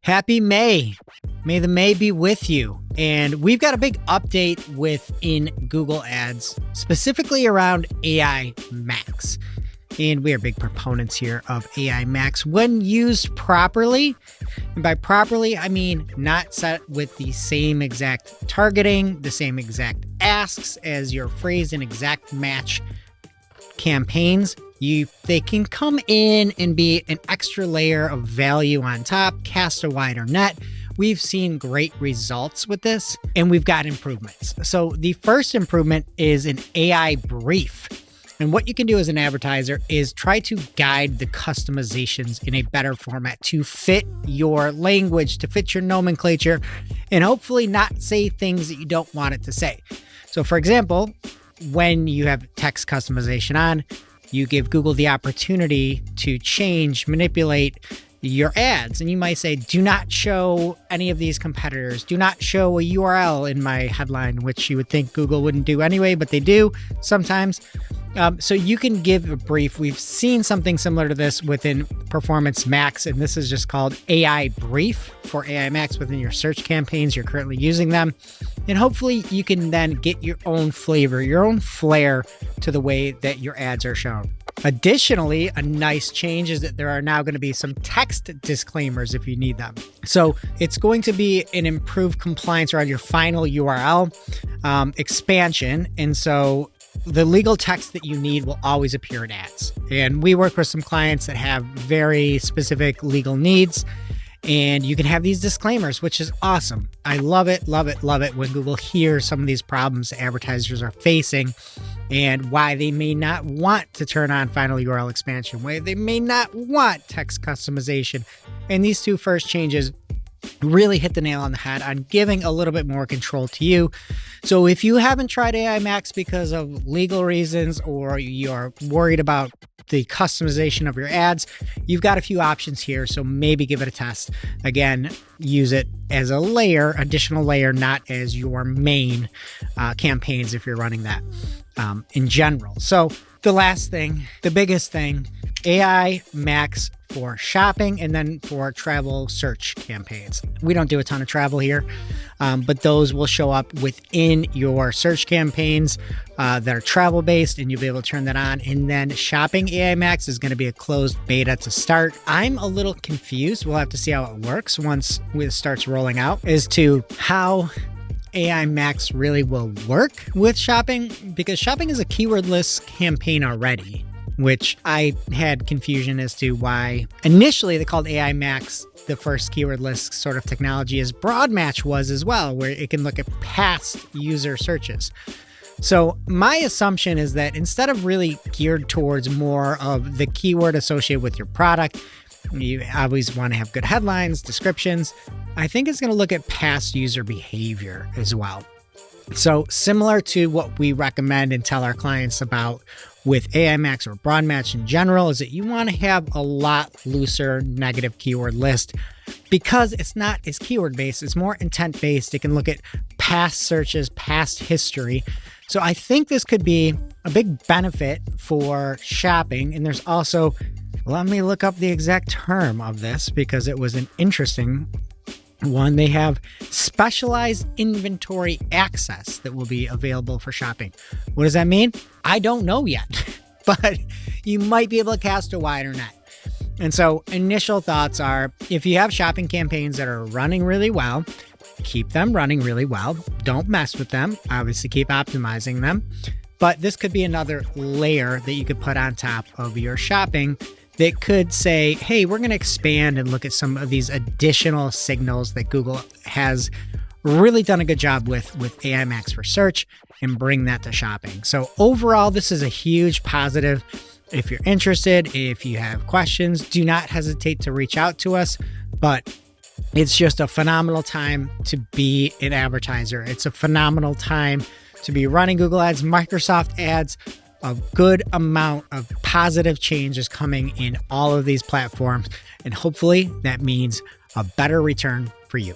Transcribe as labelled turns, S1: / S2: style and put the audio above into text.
S1: Happy May. May the May be with you. And we've got a big update within Google Ads, specifically around AI Max. And we are big proponents here of AI Max when used properly. And by properly, I mean not set with the same exact targeting, the same exact asks as your phrase and exact match campaigns. They can come in and be an extra layer of value on top, cast a wider net. We've seen great results with this, and we've got improvements. So the first improvement is an AI brief. And what you can do as an advertiser is try to guide the customizations in a better format to fit your language, to fit your nomenclature, and hopefully not say things that you don't want it to say. So for example, when you have text customization on, you give Google the opportunity to change, manipulate your ads. And you might say, do not show any of these competitors. Do not show a URL in my headline, which you would think Google wouldn't do anyway, but they do sometimes. So you can give a brief. We've seen something similar to this within Performance Max, and this is just called AI Brief for AI Max within your search campaigns. You're currently using them. And hopefully you can then get your own flavor, your own flair to the way that your ads are shown. Additionally, a nice change is that there are now going to be some text disclaimers if you need them. So it's going to be an improved compliance around your final URL expansion. And so the legal text that you need will always appear in ads. And we work with some clients that have very specific legal needs. And you can have these disclaimers, which is awesome. I love it, love it, love it when Google hears some of these problems advertisers are facing and why they may not want to turn on final URL expansion, why they may not want text customization. And these two first changes really hit the nail on the head on giving a little bit more control to you. So if you haven't tried AI Max because of legal reasons or you're worried about the customization of your ads, you've got a few options here. So maybe give it a test. Again, use it as a layer, additional layer, not as your main campaigns if you're running that in general. So the last thing, the biggest thing, AI Max for shopping and then for travel search campaigns. We don't do a ton of travel here, but those will show up within your search campaigns that are travel based, and you'll be able to turn that on. And then shopping AI Max is going to be a closed beta to start. I'm a little confused. We'll have to see how it works once it starts rolling out as to how AI Max really will work with shopping, because shopping is a keywordless campaign already, which I had confusion as to why initially they called AI Max the first keywordless sort of technology, as Broad Match was as well, where it can look at past user searches. So my assumption is that instead of really geared towards more of the keyword associated with your product, you always want to have good headlines, descriptions. I think it's going to look at past user behavior as well. So similar to what we recommend and tell our clients about with AI Max or Broad Match in general, is that you want to have a lot looser negative keyword list, because it's not as keyword based, it's more intent based. It can look at past searches, past history. So I think this could be a big benefit for shopping. And there's also, let me look up the exact term of this because it was an interesting one. They have specialized inventory access that will be available for shopping. What does that mean? I don't know yet, but you might be able to cast a wider net. And so initial thoughts are, if you have shopping campaigns that are running really well, keep them running really well. Don't mess with them. Obviously, keep optimizing them. But this could be another layer that you could put on top of your shopping that could say, hey, we're going to expand and look at some of these additional signals that Google has really done a good job with AI Max for search, and bring that to shopping. So overall, this is a huge positive. If you're interested, if you have questions, do not hesitate to reach out to us. But it's just a phenomenal time to be an advertiser. It's a phenomenal time to be running Google Ads, Microsoft Ads. A good amount of positive change is coming in all of these platforms, and hopefully that means a better return for you.